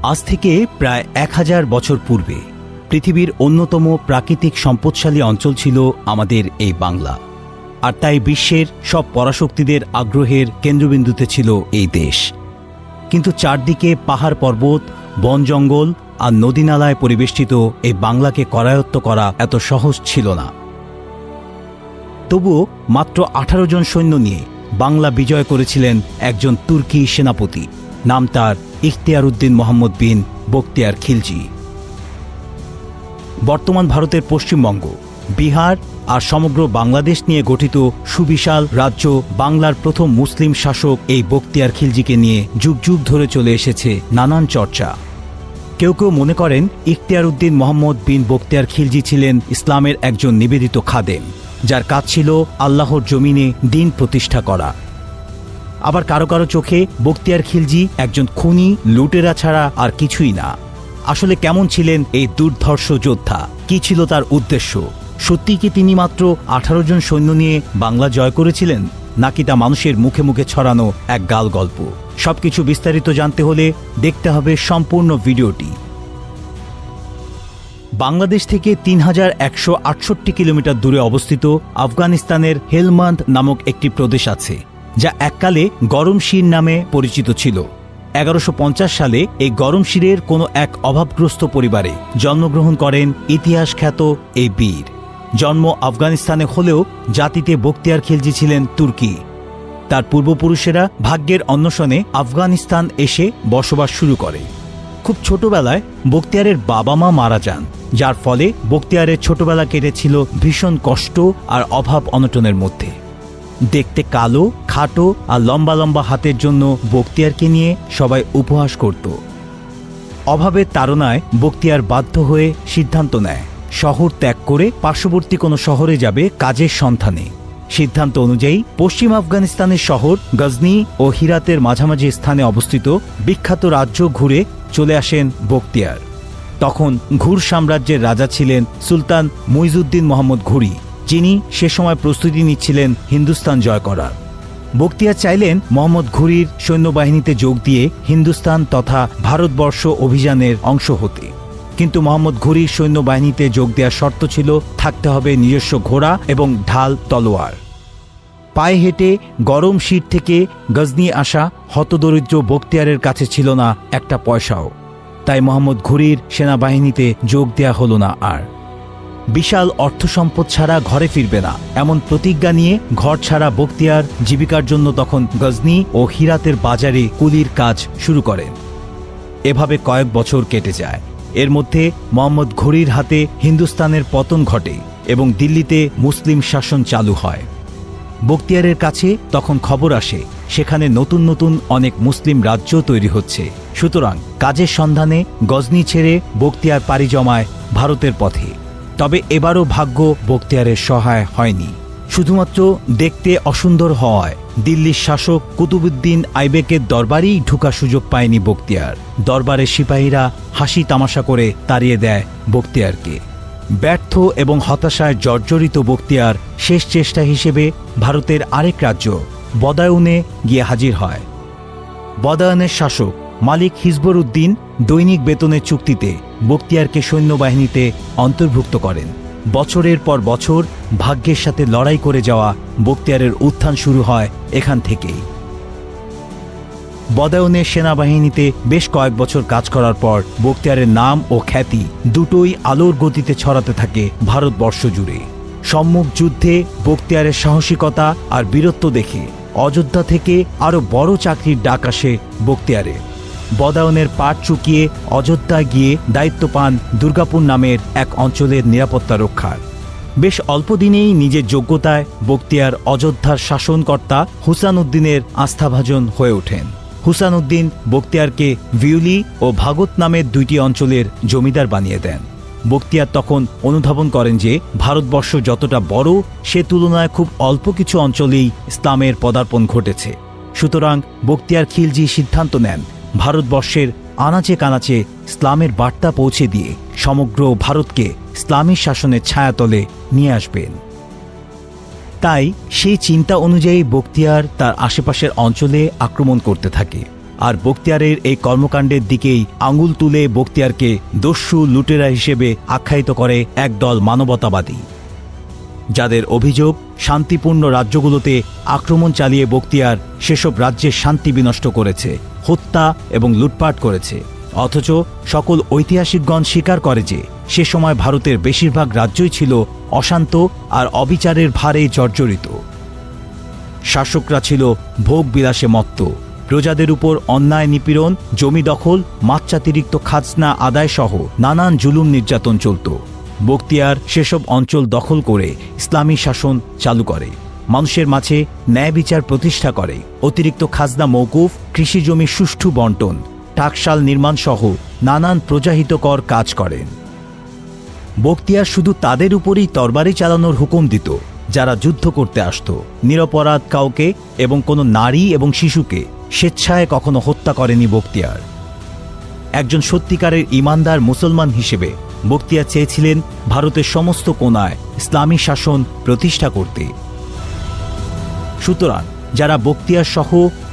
আজ থেকে প্রায় 1000 বছর পূর্বে পৃথিবীর অন্যতম প্রাকৃতিক সম্পদশালী অঞ্চল ছিল আমাদের এই বাংলা। আর তাই বিশ্বের সব পরাশক্তিদের আগ্রহের কেন্দ্রবিন্দুতে ছিল এই দেশ। কিন্তু চারদিকে পাহাড় পর্বত, বন জঙ্গল আর নদীনালায় পরিবেষ্টিত এই বাংলাকে করায়ত্ত করা এত সহজ ছিল না। তবুও মাত্র 18 জন সৈন্য নিয়ে বাংলা বিজয় করেছিলেন একজন তুর্কি সেনাপতি। নাম তার ইখতিয়ার উদ্দিন মোহাম্মদ বিন বখতিয়ার খিলজি। বর্তমান ভারতের পশ্চিমবঙ্গ, বিহার আর সমগ্র বাংলাদেশ নিয়ে গঠিত সুবিশাল রাজ্য বাংলার প্রথম মুসলিম শাসক এই বখতিয়ার খিলজিকে নিয়ে যুগ যুগ ধরে চলে এসেছে নানান চর্চা। কেউ কেউ মনে করেন ইখতিয়ার উদ্দিন মোহাম্মদ বিন বখতিয়ার খিলজি ছিলেন ইসলামের একজন নিবেদিত খাদেম, যার কাজ ছিল আল্লাহর জমিনে দ্বীন প্রতিষ্ঠা করা। আবার কারো কারো চোখে বখতিয়ার খিলজি একজন খুনি, লুটেরা ছাড়া আর কিছুই না। আসলে কেমন ছিলেন এই দুর্ধর্ষ যোদ্ধা? কি ছিল তার উদ্দেশ্য? সত্যি কি তিনি মাত্র 18 জন সৈন্য নিয়ে বাংলা জয় করেছিলেন, নাকি তা মানুষের মুখে মুখে ছড়ানো এক গাল গল্প? সবকিছু বিস্তারিত জানতে হলে দেখতে হবে সম্পূর্ণ ভিডিওটি। বাংলাদেশ থেকে 3168 কিলোমিটার দূরে অবস্থিত আফগানিস্তানের হেলমান্দ নামক একটি প্রদেশ আছে, যা এককালে গরমশির নামে পরিচিত ছিল। 1150 সালে এই গরমশিরের কোনো এক অভাবগ্রস্ত পরিবারে জন্মগ্রহণ করেন ইতিহাস খ্যাত এই বীর। জন্ম আফগানিস্তানে হলেও জাতিতে বখতিয়ার খিলজি ছিলেন তুর্কি। তার পূর্বপুরুষেরা ভাগ্যের অন্বেষণে আফগানিস্তান এসে বসবাস শুরু করে। খুব ছোটবেলায় বখতিয়ারের বাবা মা মারা যান, যার ফলে বখতিয়ারের ছোটবেলা কেটেছিল ভীষণ কষ্ট আর অভাব অনটনের মধ্যে। দেখতে কালো, খাটো আর লম্বা লম্বা হাতের জন্য বখতিয়ারকে নিয়ে সবাই উপহাস করত। অভাবের তাড়নায় বখতিয়ার বাধ্য হয়ে সিদ্ধান্ত নেয় শহর ত্যাগ করে পার্শ্ববর্তী কোনো শহরে যাবে কাজের সন্ধানে। সিদ্ধান্ত অনুযায়ী পশ্চিম আফগানিস্তানের শহর গজনি ও হিরাতের মাঝামাঝি স্থানে অবস্থিত বিখ্যাত রাজ্য ঘুরে চলে আসেন বখতিয়ার। তখন ঘুর সাম্রাজ্যের রাজা ছিলেন সুলতান মুইজউদ্দিন মোহাম্মদ ঘুরি, যিনি সে সময় প্রস্তুতি নিচ্ছিলেন হিন্দুস্তান জয় করার। বখতিয়ার চাইলেন মোহাম্মদ ঘুরির সৈন্যবাহিনীতে যোগ দিয়ে হিন্দুস্তান তথা ভারতবর্ষ অভিযানের অংশ হতে। কিন্তু মোহাম্মদ ঘুরির সৈন্যবাহিনীতে যোগ দেওয়ার শর্ত ছিল থাকতে হবে নিজস্ব ঘোড়া এবং ঢাল তলোয়ার। পায়ে হেঁটে গরমশির থেকে গজনি আসা হতদরিদ্র বখতিয়ারের কাছে ছিল না একটা পয়সাও। তাই মোহাম্মদ ঘুরির সেনাবাহিনীতে যোগ দেয়া হল না। আর বিশাল অর্থ সম্পদ ছাড়া ঘরে ফিরবে না, এমন প্রতিজ্ঞা নিয়ে ঘর ছাড়া বখতিয়ার জীবিকার জন্য তখন গজনি ও হিরাতের বাজারে কুলির কাজ শুরু করেন। এভাবে কয়েক বছর কেটে যায়। এর মধ্যে মোহাম্মদ ঘুরির হাতে হিন্দুস্তানের পতন ঘটে এবং দিল্লিতে মুসলিম শাসন চালু হয়। বখতিয়ারের কাছে তখন খবর আসে সেখানে নতুন নতুন অনেক মুসলিম রাজ্য তৈরি হচ্ছে। সুতরাং কাজের সন্ধানে গজনি ছেড়ে বখতিয়ার পাড়ি জমায় ভারতের পথে। তবে এবারও ভাগ্য বখতিয়ারের সহায় হয়নি। শুধুমাত্র দেখতে অসুন্দর হওয়ায় দিল্লির শাসক কুতুবউদ্দিন আইবেকের দরবারেই ঢোকার সুযোগ পায়নি বখতিয়ার। দরবারের সিপাহীরা হাসি তামাশা করে তাড়িয়ে দেয় বখতিয়ারকে। ব্যর্থ এবং হতাশায় জর্জরিত বখতিয়ার শেষ চেষ্টা হিসেবে ভারতের আরেক রাজ্য বদায়ুনে গিয়ে হাজির হয়। বদায়ুনের শাসক মালিক হিজবর উদ্দিন দৈনিক বেতনের চুক্তিতে বখতিয়ারকে সৈন্যবাহিনীতে অন্তর্ভুক্ত করেন। বছরের পর বছর ভাগ্যের সাথে লড়াই করে যাওয়া বখতিয়ারের উত্থান শুরু হয় এখান থেকেই। বদায়ুনের সেনাবাহিনীতে বেশ কয়েক বছর কাজ করার পর বখতিয়ারের নাম ও খ্যাতি দুটোই আলোর গতিতে ছড়াতে থাকে ভারতবর্ষ জুড়ে। সম্মুখ যুদ্ধে বখতিয়ারের সাহসিকতা আর বীরত্ব দেখে অযোধ্যা থেকে আরও বড় চাকরির ডাক আসে বখতিয়ারের। বদায়ুনের পাট চুকিয়ে অযোধ্যায় গিয়ে দায়িত্ব পান দুর্গাপুর নামের এক অঞ্চলের নিরাপত্তা রক্ষার। বেশ অল্প দিনেই নিজের যোগ্যতায় বখতিয়ার অযোধ্যার শাসনকর্তা হুসান উদ্দিনের আস্থাভাজন হয়ে ওঠেন। হুসান উদ্দিন বখতিয়ারকে ভিউলি ও ভাগত নামের দুইটি অঞ্চলের জমিদার বানিয়ে দেন। বখতিয়ার তখন অনুধাবন করেন যে ভারতবর্ষ যতটা বড়, সে তুলনায় খুব অল্প কিছু অঞ্চলেই ইসলামের পদার্পণ ঘটেছে। সুতরাং বখতিয়ার খিলজি সিদ্ধান্ত নেন ভারতবর্ষের আনাচে কানাচে ইসলামের বার্তা পৌঁছে দিয়ে সমগ্র ভারতকে ইসলামী শাসনের ছায়াতলে নিয়ে আসবেন। তাই সেই চিন্তা অনুযায়ী বখতিয়ার তার আশেপাশের অঞ্চলে আক্রমণ করতে থাকে। আর বখতিয়ারের এই কর্মকাণ্ডের দিকেই আঙুল তুলে বখতিয়ারকে দস্যু লুটেরা হিসেবে আখ্যায়িত করে একদল মানবতাবাদী, যাদের অভিযোগ শান্তিপূর্ণ রাজ্যগুলোতে আক্রমণ চালিয়ে বখতিয়ার সেসব রাজ্যের শান্তি বিনষ্ট করেছে, হত্যা এবং লুটপাট করেছে। অথচ সকল ঐতিহাসিকগণ স্বীকার করে যে সে সময় ভারতের বেশিরভাগ রাজ্যই ছিল অশান্ত আর অবিচারের ভারে জর্জরিত। শাসকরা ছিল ভোগ বিলাসে মত্ত, প্রজাদের উপর অন্যায় নিপীড়ন, জমি দখল, মাত্রাতিরিক্ত খাজনা আদায় সহ নানান জুলুম নির্যাতন চলত। বখতিয়ার সেসব অঞ্চল দখল করে ইসলামী শাসন চালু করে, মানুষের মাঝে ন্যায় বিচার প্রতিষ্ঠা করে, অতিরিক্ত খাজনা মওকুফ, কৃষি জমি সুষ্ঠু বন্টন, টাকশাল নির্মাণ সহ নানান প্রজাহিতকর কাজ করেন। বখতিয়ার শুধু তাদের উপরই তরবারি চালানোর হুকুম দিত যারা যুদ্ধ করতে আসত, নিরপরাধ কাউকে এবং কোনো নারী এবং শিশুকে স্বেচ্ছায় কখনো হত্যা করেনি বখতিয়ার। একজন সত্যিকারের ইমানদার মুসলমান হিসেবে বখতিয়ার চেয়েছিলেন ভারতের সমস্ত কোণায় ইসলামী শাসন প্রতিষ্ঠা করতে। সুতরাং যারা বখতিয়ার সহ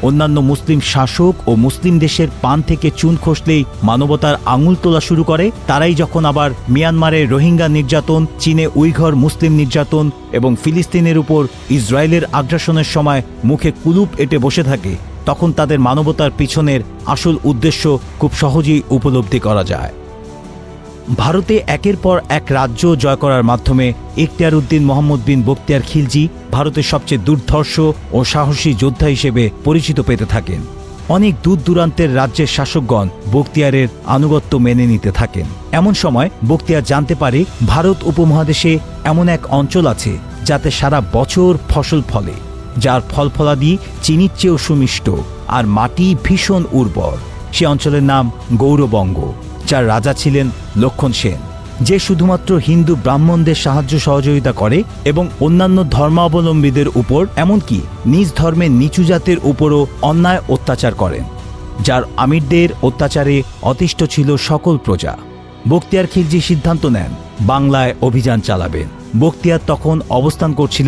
অন্যান্য মুসলিম শাসক ও মুসলিম দেশের পান থেকে চুন খসলেই মানবতার আঙুল তোলা শুরু করে, তারাই যখন আবার মিয়ানমারের রোহিঙ্গা নির্যাতন, চীনে উইঘর মুসলিম নির্যাতন এবং ফিলিস্তিনের উপর ইসরায়েলের আগ্রাসনের সময় মুখে কুলুপ এঁটে বসে থাকে, তখন তাদের মানবতার পিছনের আসল উদ্দেশ্য খুব সহজেই উপলব্ধি করা যায়। ভারতে একের পর এক রাজ্য জয় করার মাধ্যমে ইখতিয়ার উদ্দিন মোহাম্মদ বিন বখতিয়ার খিলজি ভারতের সবচেয়ে দুর্ধর্ষ ও সাহসী যোদ্ধা হিসেবে পরিচিত পেতে থাকেন। অনেক দূর দূরান্তের রাজ্যের শাসকগণ বখতিয়ারের আনুগত্য মেনে নিতে থাকেন। এমন সময় বখতিয়ার জানতে পারে ভারত উপমহাদেশে এমন এক অঞ্চল আছে যাতে সারা বছর ফসল ফলে, যার ফলফলাদি চিনির চেয়েও সুমিষ্ট, আর মাটি ভীষণ উর্বর। সে অঞ্চলের নাম গৌরবঙ্গ, যার রাজা ছিলেন লক্ষণ সেন, যে শুধুমাত্র হিন্দু ব্রাহ্মণদের সাহায্য সহযোগিতা করে এবং অন্যান্য ধর্মাবলম্বীদের উপর, এমনকি নিজ ধর্মের নিচু জাতের উপরও অন্যায় অত্যাচার করেন, যার আমিরদের অত্যাচারে অতিষ্ঠ ছিল সকল প্রজা। বখতিয়ার খিলজি সিদ্ধান্ত নেন বাংলায় অভিযান চালাবেন। বখতিয়ার তখন অবস্থান করছিলেন